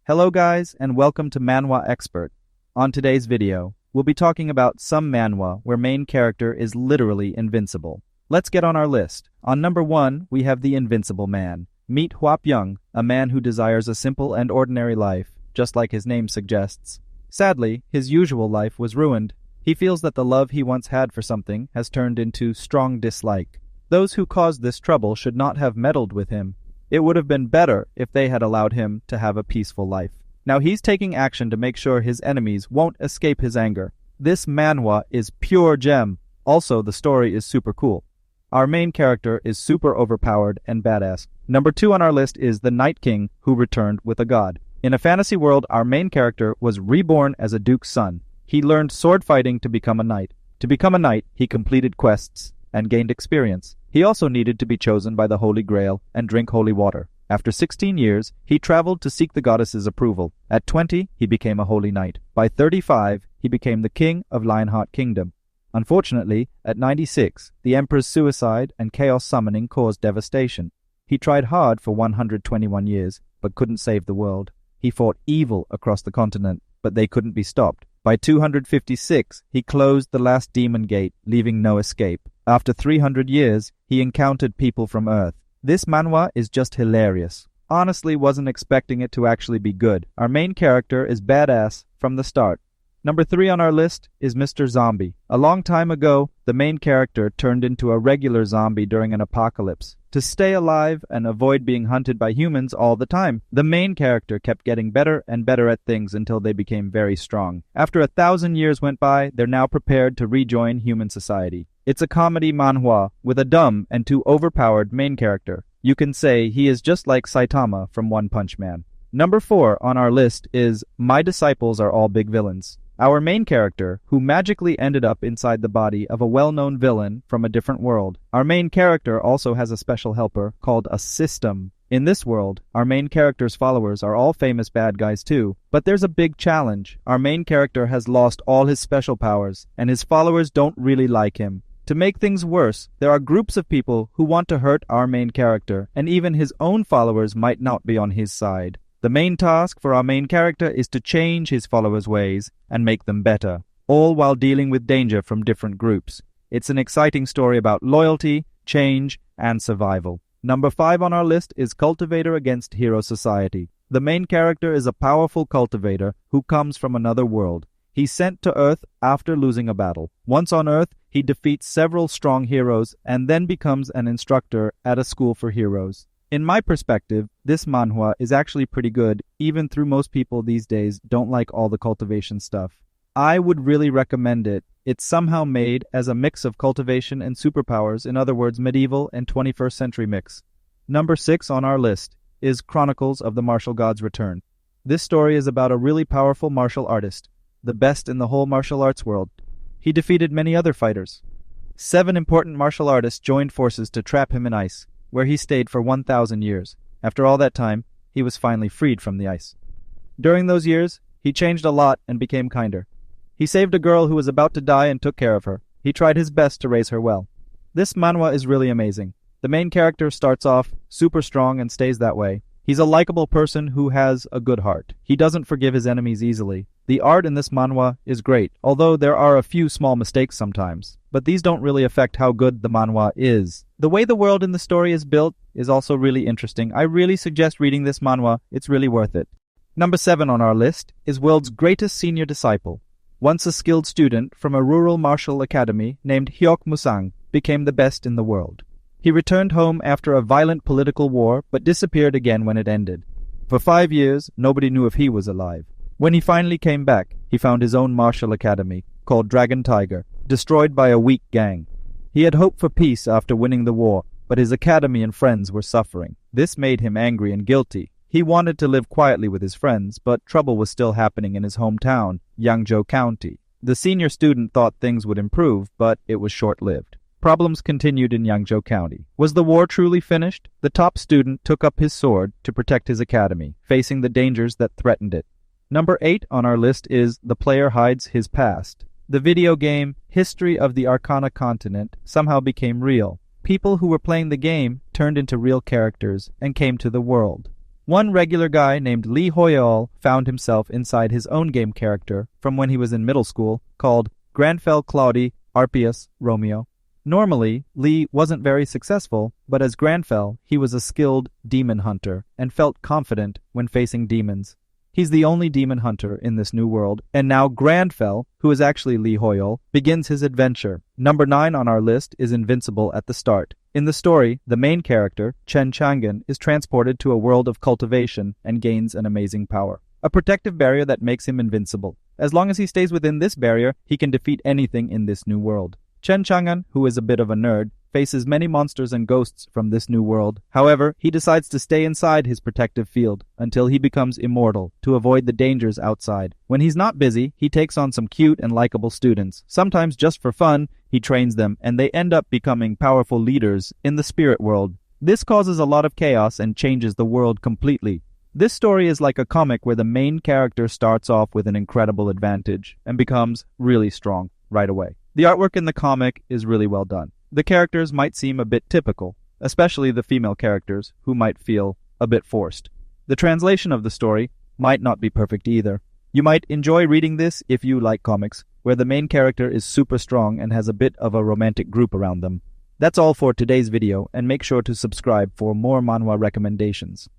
Hello guys, and welcome to Manhwa Expert. On today's video, we'll be talking about some manhwa where main character is literally invincible. Let's get on our list. On number 1, we have the Invincible Man. Meet Hwapyoung, a man who desires a simple and ordinary life, just like his name suggests. Sadly, his usual life was ruined. He feels that the love he once had for something has turned into strong dislike. Those who caused this trouble should not have meddled with him. It would have been better if they had allowed him to have a peaceful life. Now he's taking action to make sure his enemies won't escape his anger. This manhwa is pure gem. Also, the story is super cool. Our main character is super overpowered and badass. Number 2 on our list is the Night King who returned with a god. In a fantasy world, our main character was reborn as a duke's son. He learned sword fighting to become a knight. To become a knight, he completed quests and gained experience. He also needed to be chosen by the Holy Grail and drink holy water. After 16 years, he traveled to seek the goddess's approval. At 20, he became a holy knight. By 35, he became the king of Lionheart Kingdom. Unfortunately, at 96, the emperor's suicide and chaos summoning caused devastation. He tried hard for 121 years, but couldn't save the world. He fought evil across the continent, but they couldn't be stopped. By 256, he closed the last demon gate, leaving no escape. After 300 years, he encountered people from Earth. This manhwa is just hilarious. Honestly, wasn't expecting it to actually be good. Our main character is badass from the start. Number 3 on our list is Mr. Zombie. A long time ago, the main character turned into a regular zombie during an apocalypse. To stay alive and avoid being hunted by humans all the time, the main character kept getting better and better at things until they became very strong. After 1,000 years went by, they're now prepared to rejoin human society. It's a comedy manhwa with a dumb and too overpowered main character. You can say he is just like Saitama from One Punch Man. Number 4 on our list is My Disciples Are All Big Villains. Our main character, who magically ended up inside the body of a well-known villain from a different world. Our main character also has a special helper called a system. In this world, our main character's followers are all famous bad guys too, but there's a big challenge. Our main character has lost all his special powers, and his followers don't really like him. To make things worse, there are groups of people who want to hurt our main character, and even his own followers might not be on his side. The main task for our main character is to change his followers' ways and make them better, all while dealing with danger from different groups. It's an exciting story about loyalty, change, and survival. Number 5 on our list is Cultivator Against Hero Society. The main character is a powerful cultivator who comes from another world. He's sent to Earth after losing a battle. Once on Earth, he defeats several strong heroes and then becomes an instructor at a school for heroes. In my perspective, this manhwa is actually pretty good, even though most people these days don't like all the cultivation stuff. I would really recommend it. It's somehow made as a mix of cultivation and superpowers, in other words, medieval and 21st century mix. Number 6 on our list is Chronicles of the Martial God's Return. This story is about a really powerful martial artist, the best in the whole martial arts world. He defeated many other fighters. 7 important martial artists joined forces to trap him in ice, where he stayed for 1,000 years. After all that time, he was finally freed from the ice. During those years, he changed a lot and became kinder. He saved a girl who was about to die and took care of her. He tried his best to raise her well. This manhwa is really amazing. The main character starts off super strong and stays that way. He's a likable person who has a good heart. He doesn't forgive his enemies easily. The art in this manhwa is great, although there are a few small mistakes sometimes. But these don't really affect how good the manhwa is. The way the world in the story is built is also really interesting. I really suggest reading this manhwa. It's really worth it. Number 7 on our list is World's Greatest Senior Disciple. Once a skilled student from a rural martial academy named Hyok Musang became the best in the world. He returned home after a violent political war, but disappeared again when it ended. For 5 years, nobody knew if he was alive. When he finally came back, he found his own martial academy, called Dragon Tiger, destroyed by a weak gang. He had hoped for peace after winning the war, but his academy and friends were suffering. This made him angry and guilty. He wanted to live quietly with his friends, but trouble was still happening in his hometown, Yangzhou County. The senior student thought things would improve, but it was short-lived. Problems continued in Yangzhou County. Was the war truly finished? The top student took up his sword to protect his academy, facing the dangers that threatened it. Number 8 on our list is The Player Hides His Past. The video game History of the Arcana Continent somehow became real. People who were playing the game turned into real characters and came to the world. One regular guy named Lee Hoyol found himself inside his own game character from when he was in middle school called Granfell Claudi Arpius Romeo. Normally, Lee wasn't very successful, but as Granfell, he was a skilled demon hunter and felt confident when facing demons. He's the only demon hunter in this new world, and now Granfell, who is actually Lee Hoyol, begins his adventure. Number 9 on our list is Invincible at the start. In the story, the main character, Chen Changan, is transported to a world of cultivation and gains an amazing power. A protective barrier that makes him invincible. As long as he stays within this barrier, he can defeat anything in this new world. Chen Changan, who is a bit of a nerd, faces many monsters and ghosts from this new world. However, he decides to stay inside his protective field until he becomes immortal to avoid the dangers outside. When he's not busy, he takes on some cute and likable students. Sometimes just for fun, he trains them and they end up becoming powerful leaders in the spirit world. This causes a lot of chaos and changes the world completely. This story is like a comic where the main character starts off with an incredible advantage and becomes really strong right away. The artwork in the comic is really well done. The characters might seem a bit typical, especially the female characters, who might feel a bit forced. The translation of the story might not be perfect either. You might enjoy reading this if you like comics, where the main character is super strong and has a bit of a romantic group around them. That's all for today's video, and make sure to subscribe for more manhwa recommendations.